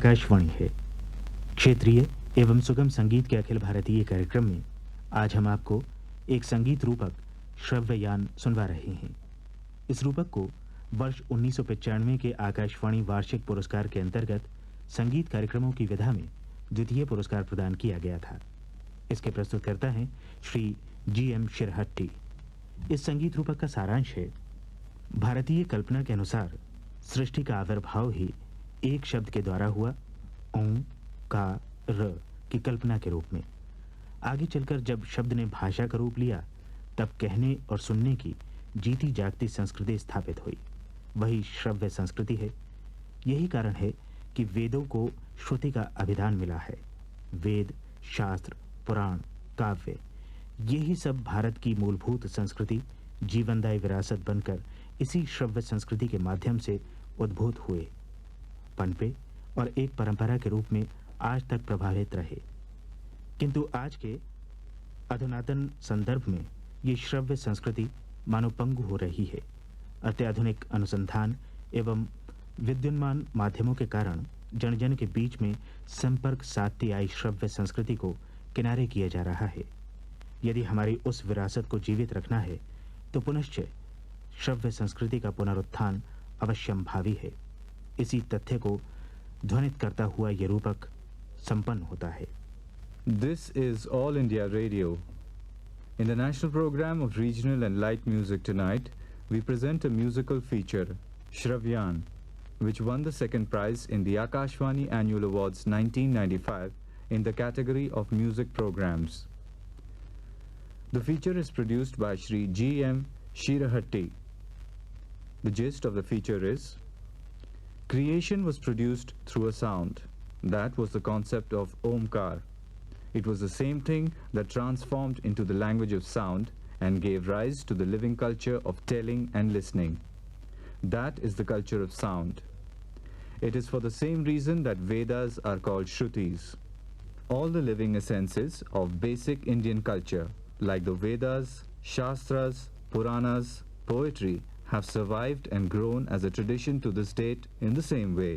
आकाशवाणी है। क्षेत्रीय एवं सुगम संगीत के अखिल भारतीय कार्यक्रम में आज हम आपको एक संगीत रूपक श्रव्ययान सुनवा रहे हैं। इस रूपक को वर्ष 1995 के आकाशवाणी वार्षिक पुरस्कार के अंतर्गत संगीत कार्यक्रमों की विधा में द्वितीय पुरस्कार प्रदान किया गया था। इसके प्रस्तुतकर्ता हैं श्री GM शिरहट्टी। इस संगीत रूपक का सारांश है, भारतीय कल्पना के अनुसार सृष्टि का आविर्भाव ही एक शब्द के द्वारा हुआ, ओं का र की कल्पना के रूप में। आगे चलकर जब शब्द ने भाषा का रूप लिया, तब कहने और सुनने की जीती जागती संस्कृति स्थापित हुई। वही श्रव्य संस्कृति है। यही कारण है कि वेदों को श्रुति का अभिधान मिला है। वेद, शास्त्र, पुराण, काव्य, यही सब भारत की मूलभूत संस्कृति, जीवनदायी विरासत बनकर इसी श्रव्य संस्कृति के माध्यम से उद्भूत हुए, पनपे और एक परंपरा के रूप में आज तक प्रभावित रहे। किंतु आज के अधुनातन संदर्भ में ये श्रव्य संस्कृति मानो पंगु हो रही है। अत्याधुनिक अनुसंधान एवं विद्युन्मान माध्यमों के कारण जन जन के बीच में संपर्क साधती आई श्रव्य संस्कृति को किनारे किया जा रहा है। यदि हमारी उस विरासत को जीवित रखना है तो पुनश्च श्रव्य संस्कृति का पुनरुत्थान अवश्यंभावी है। इसी तथ्य को ध्वनित करता हुआ ये रूपक संपन्न होता है। This is All India Radio. In the national program of regional and light music tonight, we present a musical feature, Shravyan, which won the second prize in the Akashvani Annual Awards 1995 in the category of music programs. The feature is produced by Shri GM Shirahatti. The gist of the feature is, creation was produced through a sound. That was the concept of Omkar. It was the same thing that transformed into the language of sound and gave rise to the living culture of telling and listening. That is the culture of sound. It is for the same reason that Vedas are called Shrutis. All the living essences of basic Indian culture, like the Vedas, Shastras, Puranas, poetry, have survived and grown as a tradition to this date in the same way.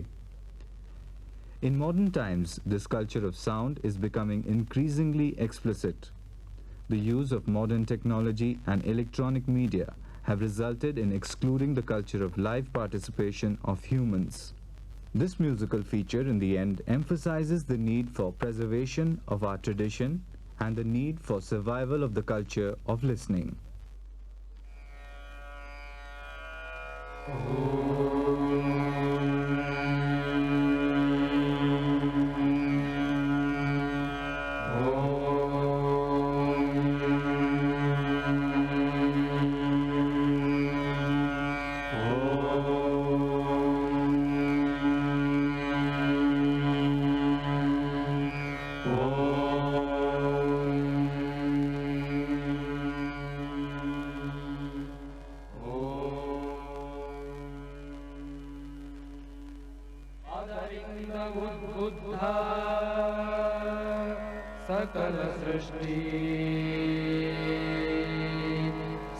In modern times, this culture of sound is becoming increasingly explicit. The use of modern technology and electronic media have resulted in excluding the culture of live participation of humans. This musical feature in the end emphasizes the need for preservation of our tradition and the need for survival of the culture of listening.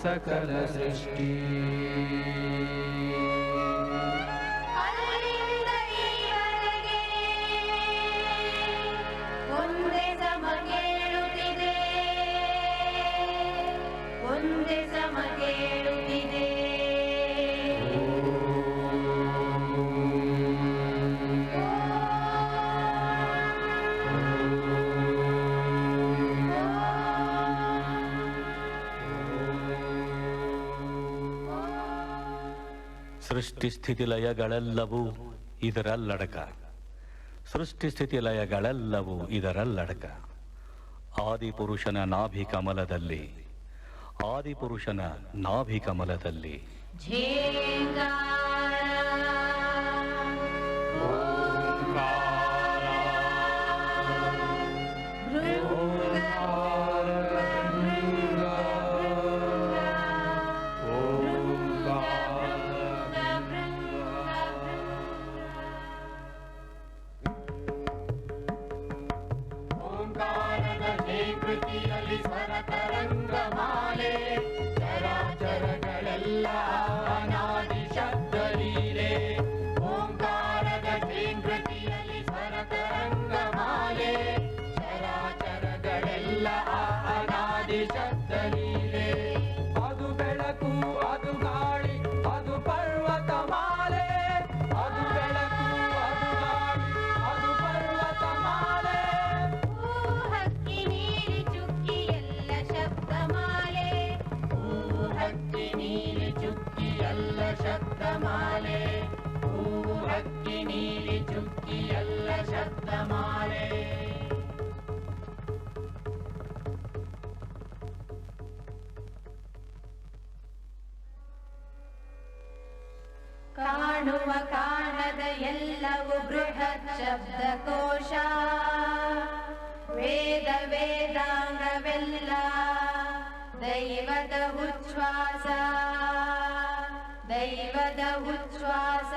सकल सृष्टि ಸೃಷ್ಟಿ ಸ್ಥಿತಿ ಲಯಗಳೆಲ್ಲವೂ ಇದರಲ್ಲಡಕ. ಸೃಷ್ಟಿ ಸ್ಥಿತಿ ಲಯಗಳೆಲ್ಲವೂ ಇದರಲ್ಲಡಕ. ಆದಿಪುರುಷನ ನಾಭಿ ಕಮಲದಲ್ಲಿ, ಆದಿಪುರುಷನ ನಾಭಿ ಕಮಲದಲ್ಲಿ ಅನಾದಿ ಶಬ್ದ ಲೀಲೆ ಓಂಕಾರದ ಝೇಂಕೃತಿಯಲ್ಲಿ ಕಾಣುವ ಕಾಣದ ಎಲ್ಲವೂ ಬೃಹತ್ ಶಬ್ದಕೋಶ, ವೇದ ವೇದಾಂಗವೆಲ್ಲ ದೈವದ ಉಚ್ಛ್ವಾಸ, ದೈವದ ಉಚ್ಛ್ವಾಸ.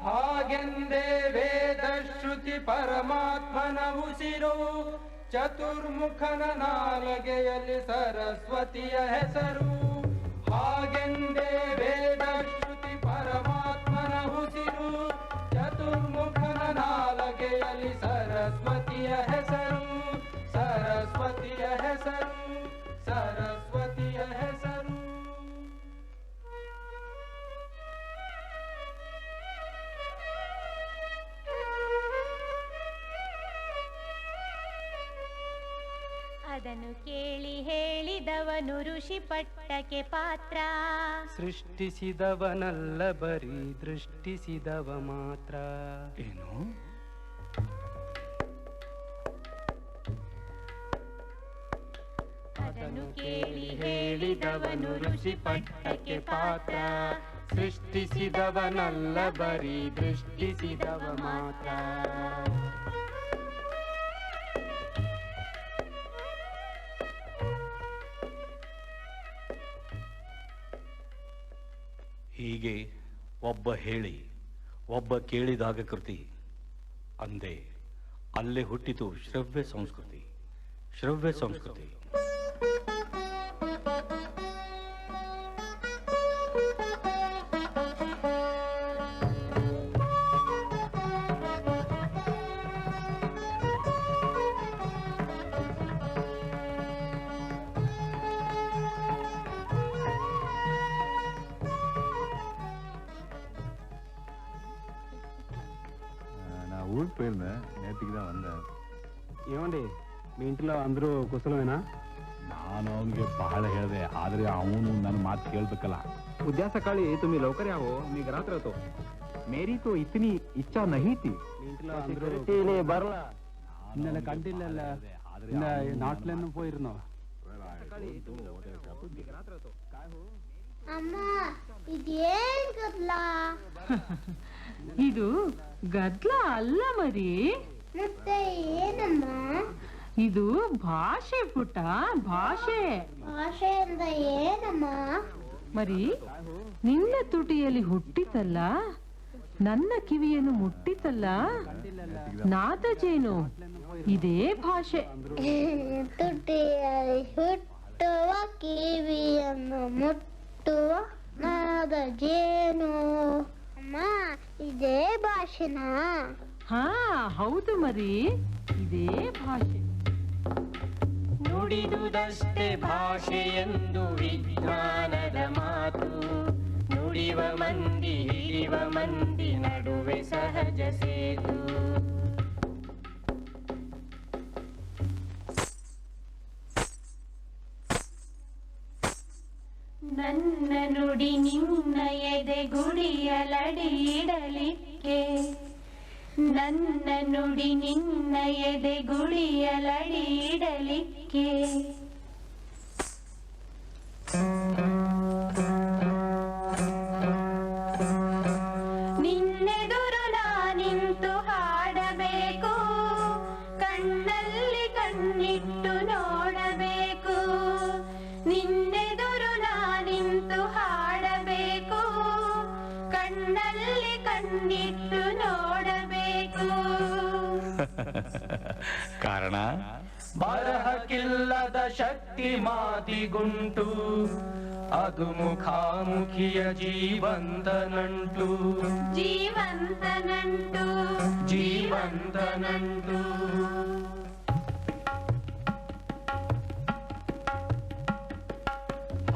ಹಾಗೆಂದೇ ವೇದ ಶ್ರುತಿ ಪರಮಾತ್ಮನ ಉಸಿರು, ಚತುರ್ಮುಖನ ನಾಲಗೆಯಲ್ಲಿ ಸರಸ್ವತಿಯ ಹೆಸರು. ಹಾಗೆಂದೇ ವೇದ ಶ್ರುತಿ ಪರಮಾತ್ಮನ ಉಸಿರು, ಚತುರ್ಮುಖನ ನಾಲಗೆಯಲ್ಲಿ ಸರಸ್ವತಿಯ ಹೆಸರು, ಸರಸ್ವತಿಯ ಹೆಸರು, ಸರಸ್ವತಿಯ ಹೆಸರು. ಅದನ್ನು ಕೇಳಿ ಹೇಳಿದವನು ಋಷಿ ಪಟ್ಟಕ್ಕೆ ಪಾತ್ರ. ಸೃಷ್ಟಿಸಿದವನಲ್ಲ ಬರೀ ದೃಷ್ಟಿಸಿದವ ಮಾತ್ರ. ಏನು? ಅದನ್ನು ಕೇಳಿ ಹೇಳಿದವನು ಋಷಿ ಪಟ್ಟಕ್ಕೆ ಪಾತ್ರ. ಸೃಷ್ಟಿಸಿದವನಲ್ಲ ಬರೀ ದೃಷ್ಟಿಸಿದವ ಮಾತ್ರ. ಹೀಗೆ ಒಬ್ಬ ಹೇಳಿ ಒಬ್ಬ ಕೇಳಿದಾಗ ಕೃತಿ ಅಂದೆ ಅಲ್ಲೇ ಹುಟ್ಟಿತು ಶ್ರವ್ಯ ಸಂಸ್ಕೃತಿ. ಶ್ರವ್ಯ ಸಂಸ್ಕೃತಿ ஊருக்கு போயிருந்தேன், நேற்றுக்கு தான் வந்தேன். ఏమండి మీ ఇంట్లో అందరూ కుశలమేనా? ನಾನು ಅವನಿಗೆ ಬಹಳ ಹೇಳಿದೆ, ಆದರೆ ಅವನು ನನ್ನ ಮಾತು ಕೇಳಬೇಕಲ್ಲ. उद्या सकाळी तुम्ही लवकर यावं, मी घरात राहतो. ಮೇರಿ ತೋ ಇತನಿ ಇಚ್ಛಾ ನಹಿ ಥಿ. మీ ఇంట్లో అందరూ బర్లా ఇన్నెల కంటిల్ల ఇన్న నాట్లను పోయిరునో. ಅಮ್ಮ ಇದೇನ್ ಗದ್ಲ? ಇದು ಗದ್ಲ ಅಲ್ಲ ಮರಿ, ಮತ್ತೆ ಏನಮ್ಮ? ಇದು ಭಾಷೆ ಪುಟ್ಟ, ಭಾಷೆ. ಭಾಷೆ ಅಂದ ಏನಮ್ಮ? ಮರಿ ನಿನ್ನ ತುಟಿಯಲ್ಲಿ ಹುಟ್ಟಿತಲ್ಲ, ನನ್ನ ಕಿವಿಯನ್ನು ಮುಟ್ಟಿತಲ್ಲ, ನಾದಜೇನು ಇದೇ ಭಾಷೆ. ತುಟಿಯಲ್ಲಿ ಹುಟ್ಟುವ ಕಿವಿಯನ್ನು ಮುಟ್ಟುವ ನಾದ ಜೇನು. ಅಮ್ಮ ಇದೇ ಭಾಷೆನಾ? ಹಾ ಹೌದು ಮರಿ, ಇದೇ ಭಾಷೆ. ನುಡಿದುದಷ್ಟೇ ಭಾಷೆ ಎಂದು ವಿಜ್ಞಾನದ ಮಾತು. ನುಡಿವ ಮಂದಿ ಹಿಡಿವ ಮಂದಿ ನಡುವೆ ಸಹಜ ಸೇತು. ನನ್ನ ನುಡಿ ನಿನ್ನ ಎದೆ ಗುಡಿಯಲಡಿ ಇಡಲಿಕ್ಕೆ, ನನ್ನ ನುಡಿ ನಿನ್ನ ಎದೆ ಗುಡಿಯಲಡಿ ಇಡಲಿಕ್ಕೆ. ನಿನ್ನೆದುರು ನಾನಿಂತು ಹಾಡಬೇಕು, ಕಣ್ಣಲ್ಲಿ ಕಣ್ಣಿಟ್ಟು ನೋಡಬೇಕು. ನಿನ್ನೆದುರು ನಾನಿಂತು ಹಾಡಬೇಕು, ಕಣ್ಣಲ್ಲಿ ಕಣ್ಣಿಟ್ಟು ನೋಡಬೇಕು. ಕಾರಣ ಬರಹಕ್ಕಿಲ್ಲದ ಶಕ್ತಿ ಮಾತಿಗುಂಟು, ಅದು ಮುಖಾಮುಖಿಯ ಜೀವಂತ ನಂಟು. ಜೀವಂತ ನಂಟು, ಜೀವಂತ ನಂಟು.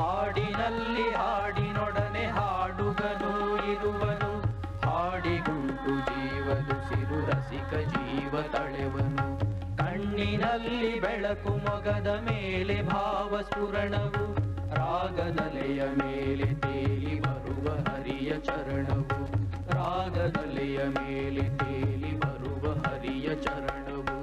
ಹಾಡಿನಲ್ಲಿ ಹಾಡಿನೊಡನೆ ಹಾಡುಗನು ಇರುವನು, ಹಾಡಿಗುಂಟು ಜೀವದುಸಿರು ರಸಿಕ ಜೀವ ತಳೆವನು. ಕಣ್ಣಿನಲ್ಲಿ ಬೆಳಕು ಮೊಗದ ಮೇಲೆ ಭಾವ ಸ್ಫುರಣವು, ರಾಗದಲೆಯ ಮೇಲೆ ತೇಲಿ ಬರುವ ಹರಿಯ ಚರಣವು. ರಾಗದಲೆಯ ಮೇಲೆ ತೇಲಿ ಬರುವ ಹರಿಯ ಚರಣವು.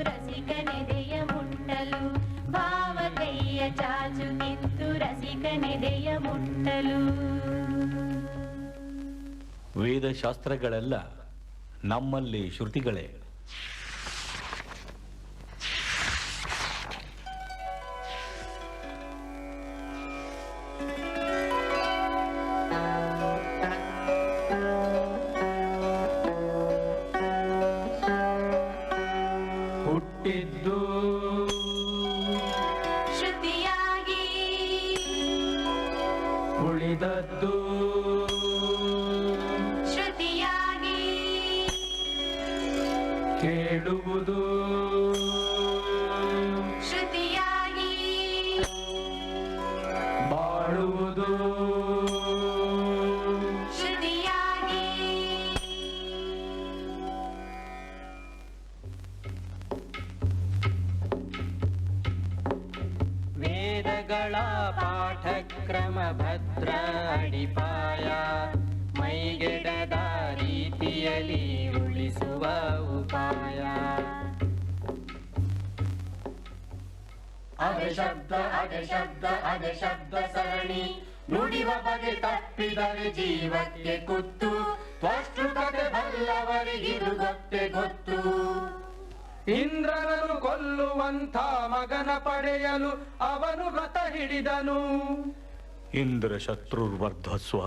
ರಸಿಕನೆದೆಯ ಮುಟ್ಟಲು ಭಾವ ಕೈಯ ಚಾಚುತ್ತಿತ್ತು ರಸಿಕನೆದೆಯ ಮುಟ್ಟಲು. ವೇದಶಾಸ್ತ್ರಗಳೆಲ್ಲ ನಮ್ಮಲ್ಲಿ ಶ್ರುತಿಗಳೇ. ಹುಟ್ಟಿದ್ದು ಶ್ರುತಿಯಾಗಿ ಉಳಿದದ್ದು ಶ್ರುತಿಯಾಗಿ ಕೇಳುವುದು ಶ್ರುತಿಯಾಗಿ ಬಾಳುವುದು ಶ್ರುತಿಯಾಗಿ. ವೇದಗಳ ಪಾಠಕ್ರಮ ಭದ್ರ ಅಡಿಪಾಯ ಮೈಗೆಡದ ರೀತಿಯಲ್ಲಿ ಉಳಿಸುವ ಉಪಾಯ. ಅದೆ ಶಬ್ದ ಸರಣಿ ನುಡಿವ ಬಗೆ ತಪ್ಪಿದರೆ ಜೀವಕ್ಕೆ ಕುತ್ತು. ತ್ವಷ್ಟೃಕತೆ ಬಲ್ಲವರಿಗಿದು ಗೊತ್ತು. ಇಂದ್ರನನ್ನು ಕೊಲ್ಲುವಂಥ ಮಗನ ಪಡೆಯಲು ಅವನು ವ್ರತ ಹಿಡಿದನು. ಇಂದ್ರ ಶತ್ರುರ್ವರ್ಧಸ್ವ,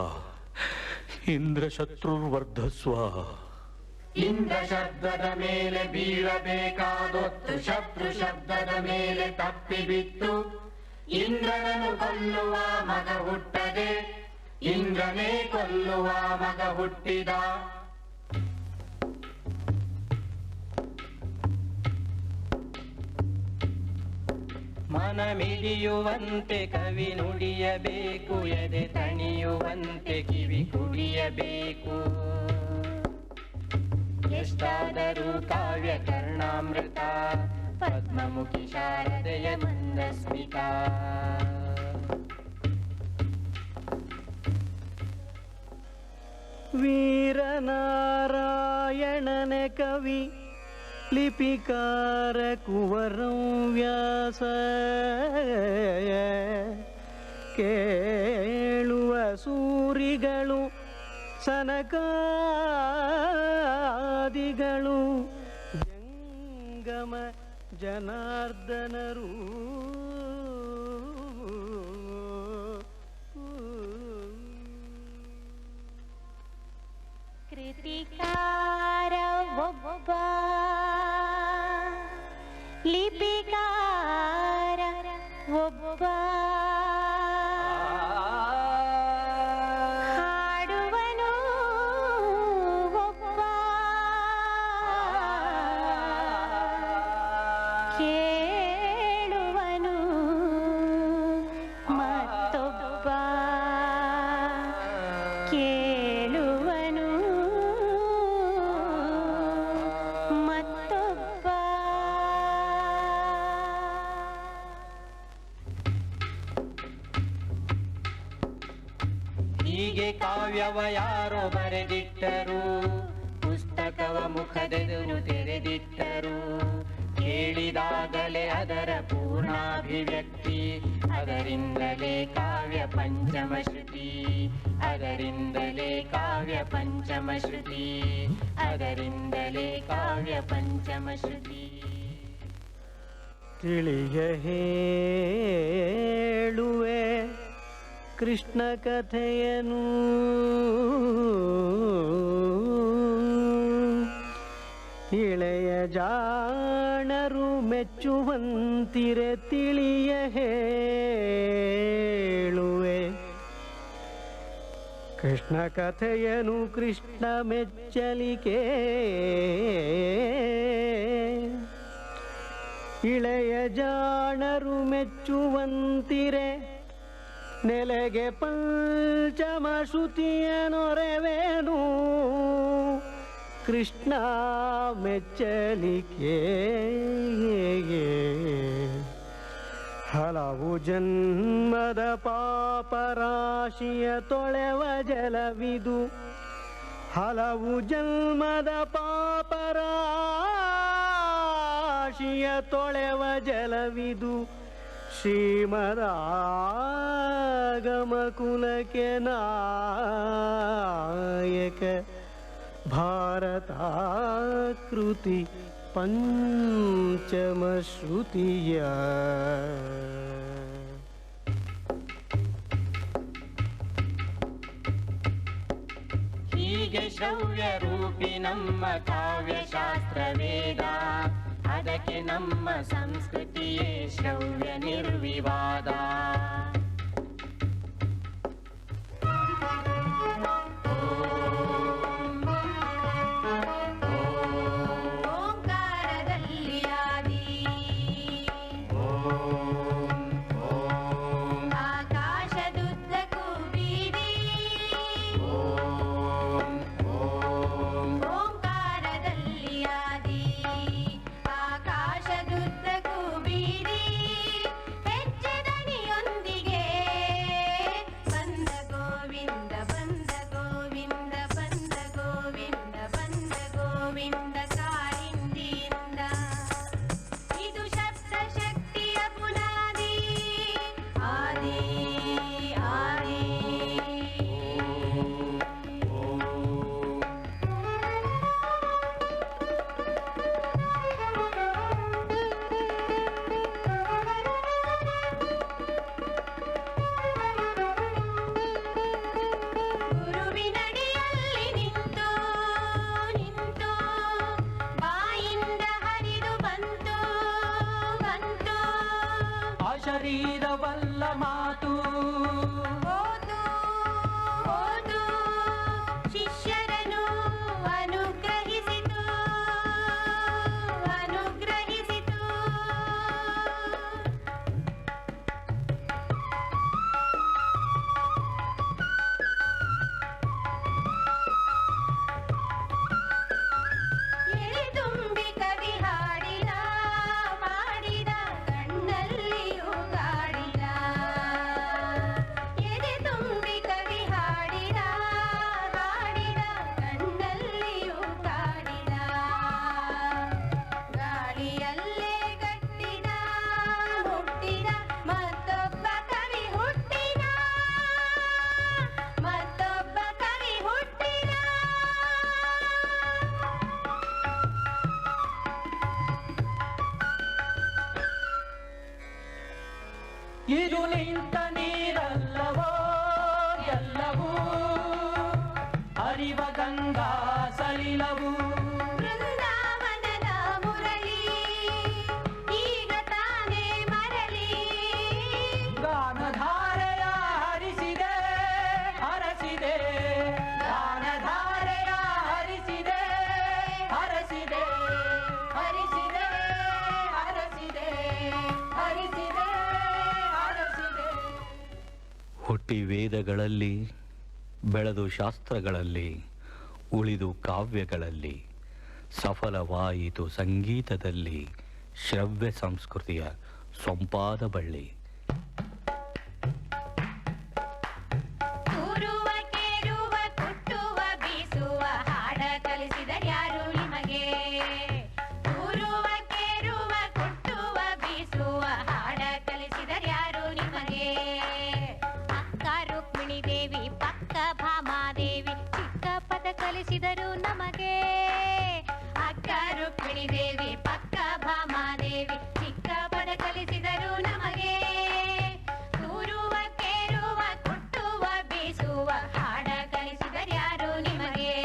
ಇಂದ್ರ ಶತ್ರುರ್ವರ್ಧಸ್ವ. ಇಂದ್ರ ಶಬ್ದದ ಮೇಲೆ ಬೀಳಬೇಕಾದೊತ್ತು ಶತ್ರು ಶಬ್ದದ ಮೇಲೆ ತಪ್ಪಿ ಬಿತ್ತು. ಇಂದ್ರನನ್ನು ಕೊಲ್ಲುವ ಮಗ ಹುಟ್ಟದೆ ಇಂದ್ರನೇ ಕೊಲ್ಲುವ ಮಗ ಹುಟ್ಟಿದ. ಮನ ಮಿಡಿಯುವಂತೆ ಕವಿ ನುಡಿಯಬೇಕು, ಎದೆ ತಣಿಯುವಂತೆ ಕಿವಿ ಕುಡಿಯಬೇಕು. ಎಷ್ಟಾದರೂ ಕಾವ್ಯ ಕರ್ಣಾಮೃತ ಪದ್ಮಮುಖಿ ಶಾರದೆಯ ಮಂದಸ್ಮಿತ. ವೀರನಾರಾಯಣನೆ ಕವಿ ಲಿಪಿಕಾರ ಕುವರಂ ವ್ಯಾಸ. ಕೇಳುವ ಸೂರಿಗಳು ಸನಕಾದಿಗಳು ಜಂಗಮ ಜನಾರ್ದನರು. ಕೃತಿಕಾರ ಒಬ್ಬ ಲಿಪಿಕಾರ ಒಬ್ಬ ಹಾಡುವನು ಒಬ್ಬ ಕೇಳುವನು ಮತ್ತೊಬ್ಬ ಕೇಳುವನು ಮತ್ತೊಬ್ಬ. ಹೀಗೆ ಕಾವ್ಯವ ಯಾರೋ ಬರೆದಿಟ್ಟರು, ಪುಸ್ತಕವ ಮುಖದೆದುರು ತೆರೆದಿಟ್ಟರು. ಕೇಳಿದಾಗಲೇ ಅದರ ಪೂರ್ಣಾಭಿವ್ಯಕ್ತಿ, ಅದರಿಂದಲೇ ಕಾವ್ಯ ಪಂಚಮ ಶ್ರುತಿ. ಅದರಿಂದಲೇ ಕಾವ್ಯ ಪಂಚಮ ಶ್ರುತಿ. ಅದರಿಂದಲೇ ಕಾವ್ಯ ಪಂಚಮ ಶ್ರುತಿ. ತಿಳಿಯ ಹೇಳುವೆ ಕೃಷ್ಣ ಕಥೆಯನು, ಇಳೆಯ ಜಾಣರು ಮೆಚ್ಚುವಂತಿರೆ ತಿಳಿಯ ಹೇಳುವೆ ಕೃಷ್ಣ ಕಥೆಯನು ಕೃಷ್ಣ ಮೆಚ್ಚಲಿಕೆ. ಇಳೆಯ ಜಾಣರು ಮೆಚ್ಚುವಂತಿರೆ ನೆಲೆಗೆ ಪಂಚಮ ಶ್ರುತಿಯ ನೊರೆವೇನು ಕೃಷ್ಣ ಮೆಚ್ಚಲಿಕೆ. ಹಲವು ಜನ್ಮದ ಪಾಪರಾಶಿಯ ತೊಳೆವ ಜಲವಿದು, ಹಲವು ಜನ್ಮದ ಪಾಪರಾಶಿಯ ಕಾಶಿಯ ತೊಳೆವ ಜಲವಿದು ಶ್ರೀಮದಾಗಮ ಕುಲಕ್ಕೆ ನಾಯಕ ಭಾರತಾಕೃತಿ ಪಂಚಮ ಶ್ರುತಿಯ ಹೀಗೆ ಶ್ರವ್ಯ ರೂಪಿ ನಮ್ಮ ಕಾವ್ಯಶಾಸ್ತ್ರ ವೇದ, ಅದಕ್ಕೆ ನಮ್ಮ ಸಂಸ್ಕೃತಿಯೇ ಶ್ರವ್ಯ ನಿರ್ವಿವಾದ. ಓಂಕಾರದಲ್ಲಿ ಆದಿ, ಆಕಾಶದುದ್ದಕ್ಕೂ ಬೀದಿ. ಓಂಕಾರದಲ್ಲಿ ಆದಿ, ಆಕಾಶದುದ್ದಕ್ಕೂ ಬೀದಿ. ಹೆಜ್ಜೆ ದನಿಯೊಂದಿಗೆ ಬಂದ ಗೋವಿಂದ, ಬಂದ ಗೋವಿಂದ, ಬಂದ ಗೋವಿಂದ, ಬಂದ ಗೋವಿಂದ ಕಾರಿಂದಿಯಿಂದ. ಇದು ಶಬ್ದ ಶಕ್ತಿಯ ಪುನಾದಿ, ಆದಿ ಆದಿ. ಗುರುವಿನಡಿಯಲ್ಲಿ ನಿಂತು ನಿಂತು ಬಾಯಿಂದ ಹರಿದು ಬಂತು ಬಂತು. ಅಶರೀರವಲ್ಲ ಮಾತು, ಹೋದು ಹೋದು ಶಿಷ್ಯರನ್ನು ಅನುಗ್ರಹಿಸಿತು ಅನುಗ್ರಹಿಸಿತು. ಎಳೆದುಂಬಿ ಕವಿ ಹಾಡಿದ ಮಾಡಿದ ಕಣ್ಣಲ್ಲಿಯೂ ಗಾಡಿದ. ಎದೆ ತುಂಬಿ ಕವಿ ಹಾಡಿದ ಹಾಡಿದ ಕಣ್ಣಲ್ಲಿಯೂ ಕಾಡಿದ. ಗಾಳಿಯಲ್ಲೇ ಕಟ್ಟಿದ ಹುಟ್ಟಿದ ಮತ್ತೊಬ್ಬ ಕವಿ ಹುಟ್ಟಿದ, ಮತ್ತೊಬ್ಬ ಕವಿ ಹುಟ್ಟಿದ. ಇದು ನಿಂತ ನೀರಲ್ಲವೋ ಎಲ್ಲವೂ, ಹರಿವ ಗಂಗಾ ಸಲಿಲವು. ಬೃಂದಾವನದ ಮುರಳಿ ಈಗ ತಾನೇ ಮರಳಿ. ಗಾನಧಾರೆಯ ಹರಿಸಿದೆ ಹರಸಿದೆ, ಗಾನಧಾರೆಯ ಹರಿಸಿದೆ ಹರಸಿದೆ, ಹರಿಸಿದೆ ಹರಸಿದೆ, ಹರಿಸಿದೆ ಹರಸಿದೆ. ಹುಟ್ಟಿ ವೇದಗಳಲ್ಲಿ, ಬೆಳೆದು ಶಾಸ್ತ್ರಗಳಲ್ಲಿ, ಉಳಿದು ಕಾವ್ಯಗಳಲ್ಲಿ, ಸಫಲವಾಯಿತು ಸಂಗೀತದಲ್ಲಿ ಶ್ರವ್ಯ ಸಂಸ್ಕೃತಿಯ ಸೊಂಪಾದ ಬಳ್ಳಿ. ಕೂರುವ ಕೇರುವ ಕುಟ್ಟುವ ಬೀಸುವ ಹಾಡ ಕಲಿಸಿದರ್ಯಾರು ನಿಮಗೆ? ಕೂರುವ ಕೇರುವ ಕುಟ್ಟುವ ಬೀಸುವ ಹಾಡ ಕಲಿಸಿದರ್ಯಾರು ನಿಮಗೆ? ಅಕ್ಕ ರುಕ್ಮಿಣಿ ದೇವಿ ಪಕ್ಕ ಭಾಮಾದೇವಿ ಚಿಕ್ಕ ಪದ ಕಲಿಸಿದರು ನಮಗೆ. ಅಕ್ಕ ರುಕ್ಮಿಣಿ ದೇವಿ ಪಕ್ಕ ಭಾಮಾದೇವಿ ಚಿಕ್ಕ ಪದ ಕಲಿಸಿದರು ನಮಗೆ. ಕೂರುವ ಕೇರುವ ಕುಟ್ಟುವ ಬೀಸುವ ಹಾಡ ಕಲಿಸಿದರ್ಯಾರು ನಿಮಗೆ?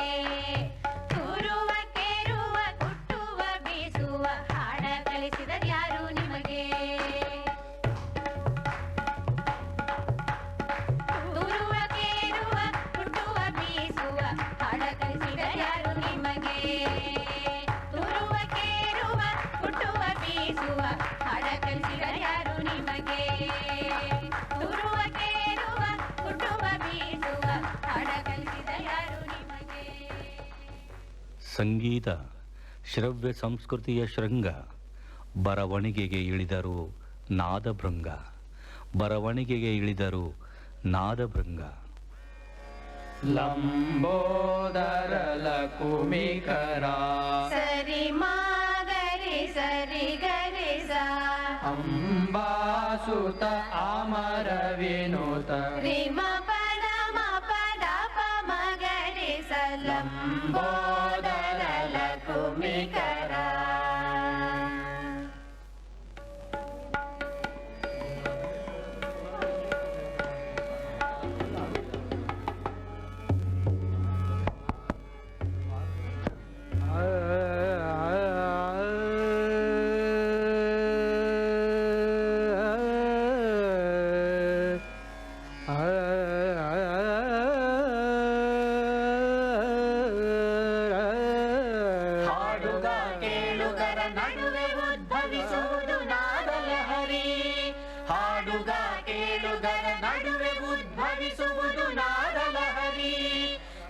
ಕೂರುವ ಕೇರುವ ಕುಟ್ಟುವ ಬೀಸುವ ಹಾಡ ಕಲಿಸಿದರ್ಯಾರು ನಿಮಗೆ? ಕೂರುವ ಕೇರುವ ಕುಟ್ಟುವ ಬೀಸುವ ಹಾಡ ಕಲಿಸಿದರ್ಯಾರು ನಿಮಗೆ? ಕೂರುವ ಕೇರುವ ಕುಟ್ಟುವ ಬೀಸುವ ಹಾಡ ಕಲಿಸಿದರ್ಯಾರು ನಿಮಗೆ? ಕೂರುವ ಕೇರುವ ಕುಟ್ಟುವ ಬೀಸುವ ಹಾಡ ಕಲಿಸಿದರ್ಯಾರು ನಿಮಗೆ? ಸಂಗೀತ ಶ್ರವ್ಯ ಸಂಸ್ಕೃತಿಯ ಶೃಂಗ. ಬರವಣಿಗೆಗೆ ಇಳಿದರು ನಾದಭೃಂಗ, ಬರವಣಿಗೆಗೆ ಇಳಿದರು ನಾದಭೃಂಗ. ಲಂಬೋದರ ಲಕುಮಿಕರ ಸರಿ ಮಾಗರಿ ಸರಿ ಗ ಅಂಬಾಸುತ ಅಮರ ವಿನೋತ ರಿಮ ಪದ ಮ ಪದ ಪ ಮಗರಿ ಲಂಬೋದರ ಲಕುಮಿಕರ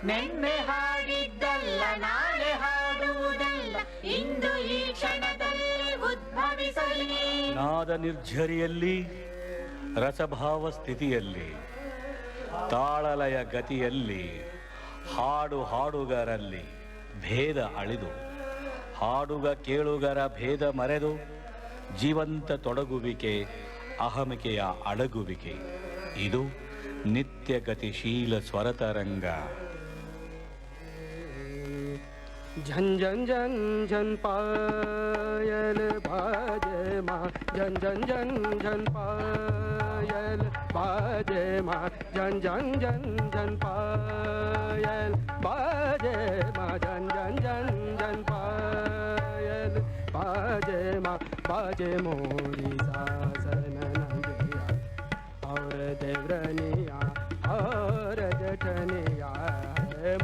ನೆನ್ನೆ ಹಾಡಿದ್ದಲ್ಲ ನಾಳೆ ಹಾಡುವುದಲ್ಲ ಇಂದು ಈ ಕ್ಷಣದಲ್ಲಿ ಉದ್ಭವಿಸಲಿ. ನಾದ ನಿರ್ಝರಿಯಲ್ಲಿ ರಸಭಾವ ಸ್ಥಿತಿಯಲ್ಲಿ ತಾಳಲಯ ಗತಿಯಲ್ಲಿ ಹಾಡು ಹಾಡುಗರಲ್ಲಿ ಭೇದ ಅಳಿದು ಹಾಡುಗ ಕೇಳುಗರ ಭೇದ ಮರೆದು ಜೀವಂತ ತೊಡಗುವಿಕೆ ಅಹಮಿಕೆಯ ಅಡಗುವಿಕೆ ಇದು ನಿತ್ಯ ಗತಿಶೀಲ ಸ್ವರತರಂಗ. झन झन झन झन पायल बाजे माँ झन झन झन झन पायल बाजे माँ झन झन झन झन पायल बाजे माँ झन झन झन झन पायल बाजे माँ बाजे मोरी सासन नंदिया और देवरनिया और जठनिया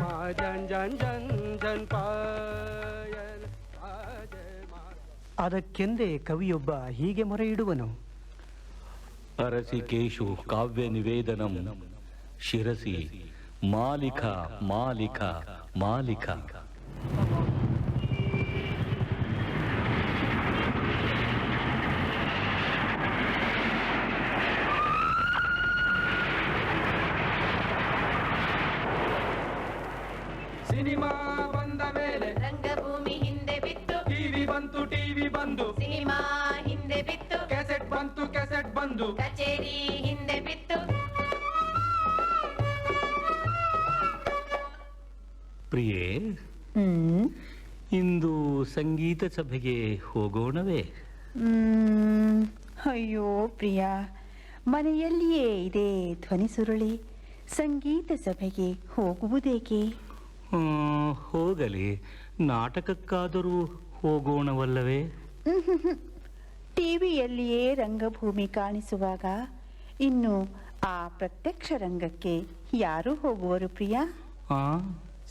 माँ झन झन झन झन पायल बाजे माँ. ಅದಕ್ಕೆಂದೇ ಕವಿಯೊಬ್ಬ ಹೀಗೆ ಮೊರೆ ಇಡುವನು. ಅರಸಿಕೇಶು ಕಾವ್ಯ ನಿವೇದನಂ ಶಿರಸಿ ಮಾಲಿಕ ಮಾಲಿಕ ಮಾಲಿಕ. ಸಿನಿಮಾ ಬಂದ ಮೇಲೆ ರಂಗಭೂಮಿ ಹಿಂದೆ ಬಿತ್ತು, ಟಿವಿ ಬಂತು ಟಿವಿ ಬಂದು, ಸಿನಿಮಾ ಹಿಂದೆ ಬಿತ್ತು, ಕ್ಯಾಸೆಟ್ ಬಂತು ಕ್ಯಾಸೆಟ್ ಬಂದು, ಕಚೇರಿ ಹಿಂದೆ ಬಿತ್ತು. ಪ್ರಿಯೇ, ಇಂದು ಸಂಗೀತ ಸಭೆಗೆ ಹೋಗೋಣವೇ? ಅಯ್ಯೋ ಪ್ರಿಯಾ, ಮನೆಯಲ್ಲಿಯೇ ಇದೆ ಧ್ವನಿ ಸುರುಳಿ, ಸಂಗೀತ ಸಭೆಗೆ ಹೋಗುವುದೇಕೆ? ಹೋಗಲಿ, ನಾಟಕಕ್ಕಾದರೂ ಹೋಗೋಣವಲ್ಲವೇ? ಟಿವಿಯಲ್ಲಿಯೇ ರಂಗಭೂಮಿ ಕಾಣಿಸುವಾಗ ಇನ್ನು ಆ ಪ್ರತ್ಯಕ್ಷ ರಂಗಕ್ಕೆ ಯಾರು ಹೋಗುವರು ಪ್ರಿಯಾ?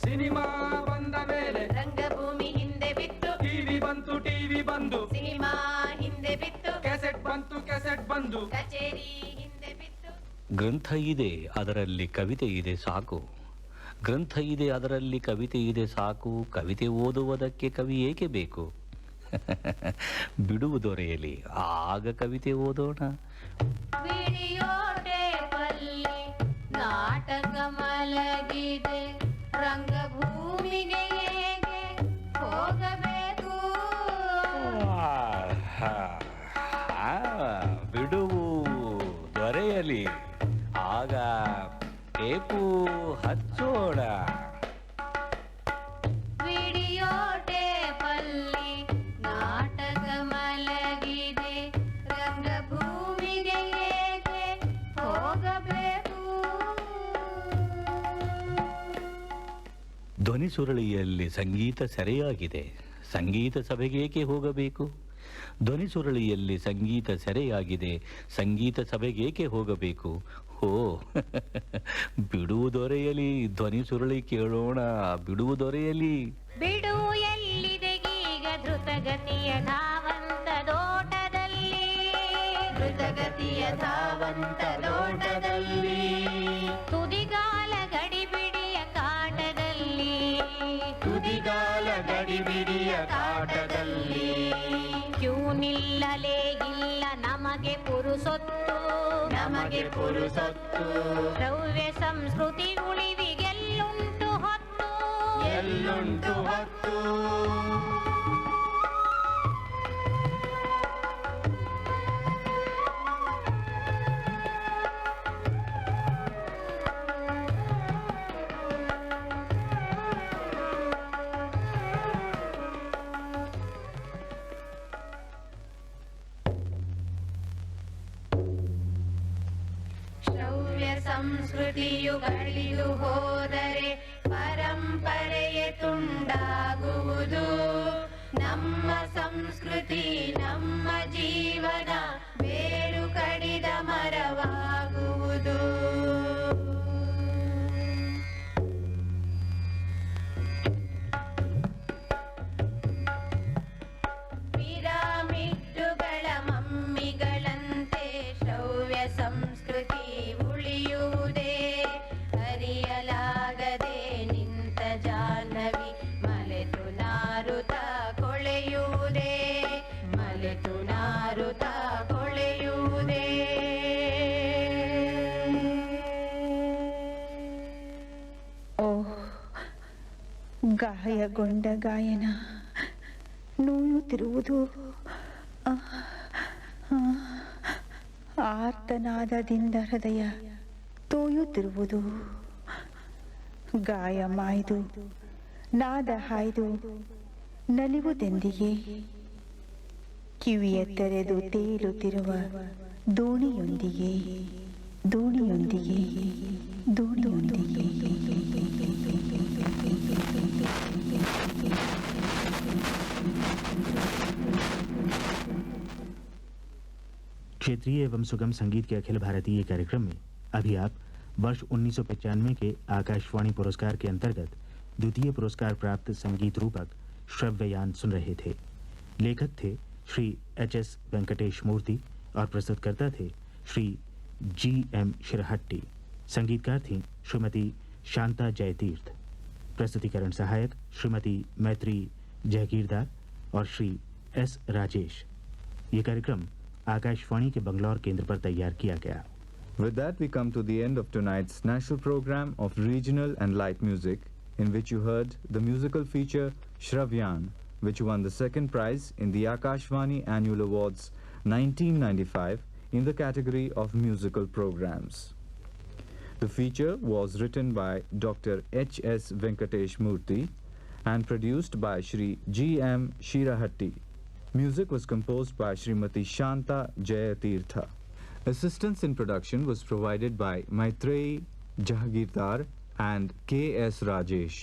ಸಿನಿಮಾ ಬಂದ ಮೇಲೆ ರಂಗಭೂಮಿ ಹಿಂದೆ ಬಿತ್ತು, ಟಿವಿ ಬಂತು ಟಿವಿ ಬಂದು, ಸಿನಿಮಾ ಹಿಂದೆ ಬಿತ್ತು, ಕ್ಯಾಸೆಟ್ ಬಂತು ಕ್ಯಾಸೆಟ್ ಬಂದು, ಕಚೇರಿ ಹಿಂದೆ ಬಿತ್ತು. ಗ್ರಂಥ ಇದೆ, ಅದರಲ್ಲಿ ಕವಿತೆ ಇದೆ ಸಾಕು. ಗ್ರಂಥ ಇದೆ, ಅದರಲ್ಲಿ ಕವಿತೆ ಇದೆ ಸಾಕು. ಕವಿತೆ ಓದುವುದಕ್ಕೆ ಕವಿ ಏಕೆ ಬೇಕು? ಬಿಡುವು ದೊರೆಯಲಿ, ಆಗ ಕವಿತೆ ಓದೋಣ. ವಿಡಿಯೋ ಟೇಪಲ್ಲಿ ನಾಟಕ ಮಲಗಿದೆ, ರಂಗಭೂಮಿಗೆ ಹೇಗೆ ಹೋಗಬೇಕು? ಬಿಡುವು ದೊರೆಯಲಿ, ಆಗ ಟೇಪು ಹಚ್ಚೋಣ. ವಿಡಿಯೋ ಟೇಪಲ್ಲಿ ನಾಟಕ ಮಲಗಿದೆ, ರಂಗಭೂಮಿಗೆ ಹೇಗೆ ಹೋಗಬೇಕು? ಧ್ವನಿ ಸುರಳಿಯಲ್ಲಿ ಸಂಗೀತ ಸೆರೆಯಾಗಿದೆ, ಸಂಗೀತ ಸಭೆಗೇಕೆ ಹೋಗಬೇಕು? ಧ್ವನಿ ಸುರಳಿಯಲ್ಲಿ ಸಂಗೀತ ಸೆರೆಯಾಗಿದೆ, ಸಂಗೀತ ಸಭೆಗೇಕೆ ಹೋಗಬೇಕು? ಹೋ, ಬಿಡುವು ದೊರೆಯಲಿ, ಧ್ವನಿ ಸುರಳಿ ಕೇಳೋಣ, ಬಿಡುವು ದೊರೆಯಲಿ. ಬಿಡುವು ಎಲ್ಲಿದೆಗೀಗ ದ್ರುತಗತಿಯ ಧಾವಂತದೋಟದಲ್ಲಿ, ದ್ರುತಗತಿಯ ಧಾವಂತದೋಟದಲ್ಲಿ, ತುದಿಗಾಲ ಗಡಿಬಿಡಿಯ ಕಾಟದಲ್ಲಿ, ತುದಿಗಾಲ ಗಡಿಬಿಡಿಯ ಕಾಟದಲ್ಲಿ. ಕ್ಯೂ ನಿಲ್ಲಲೇ ಇಲ್ಲ ನಮಗೆ ಪುರುಸೊತ್ತು, ನಮಗೆ ಪುರುಸೊತ್ತು. ದ್ರವ್ಯ ಸಂಸ್ಕೃತಿ ಉಳಿವಿಗೆಲ್ಲುಂಟು ಹೊತ್ತು, ಎಲ್ಲುಂಟು ಹೊತ್ತು. ಸಂಸ್ಕೃತಿಯುಗಳಿದು ಹೋದರೆ ಪರಂಪರೆಯೇ ತುಂಡಾಗುವುದು. ನಮ್ಮ ಸಂಸ್ಕೃತಿ ನಮ್ಮ ಜೀವನ ಬೇರು ಕಡಿದ ಮರವಾಗುವುದು. ಪಿರಾಮಿಡ್ಡುಗಳ ಮಮ್ಮಿಗಳಂತೆ ಶ್ರವ್ಯ ಸಂಸ್ಕೃತಿ ಉಳಿಯುವುದೇ ಅರಿಯಲಾಗದೆ ನಿಂತ ಜಾಹ್ನವಿ ಮಲೆತು ನಾರುತ ಕೊಳೆಯುವುದೇ ಮಲೆತು ನಾರುತ ಕೊಳೆಯುವುದೇ. ಓ ಗಾಯಗೊಂಡ ಗಾಯನ ನೋಯುತ್ತಿರುವುದು, ಆರ್ತನಾದದಿಂದ ಹೃದಯ ತೋಯುತ್ತಿರುವುದು. ಗಾಯ ಮಾಯ್ದು ನಾದ ಹಾಯ್ದು ನಲಿವುದೆಂದಿಗೆ ಕಿವಿಯ ತೆರೆದು ತೇಲುತ್ತಿರುವ ದೋಣಿಯೊಂದಿಗೆ ದೋಣಿಯೊಂದಿಗೆ ದೋಣಿಯೊಂದಿಗೆ. क्षेत्रीय एवं सुगम संगीत के अखिल भारतीय कार्यक्रम में अभी आप वर्ष 1995 के आकाशवाणी पुरस्कार के अंतर्गत द्वितीय पुरस्कार प्राप्त संगीत रूपक श्रव्ययान सुन रहे थे। लेखक थे श्री H.S. वेंकटेश मूर्ति और प्रस्तुतकर्ता थे श्री G.M. शिरहट्टी। संगीतकार थीं श्रीमती शांता जयतीर्थ। प्रस्तुतिकरण सहायक श्रीमती मैत्री जहगीरदार और श्री S. राजेश। ये कार्यक्रम आकाशवाणी के बंगलौर केंद्र पर तैयार किया गया। With that, we come to the end of tonight's national program of regional and light music, in which you heard the musical feature Shravyan, which won the second prize in the Akashvani Annual Awards 1995 in the category of musical programs. The feature was written by Dr. H.S. Venkatesh Murthy and produced by Shri G.M. Shirahatti. Music was composed by Srimati Shanta Jayatirtha. Assistance in production was provided by Maitreyi Jahagirdar and K.S. Rajesh.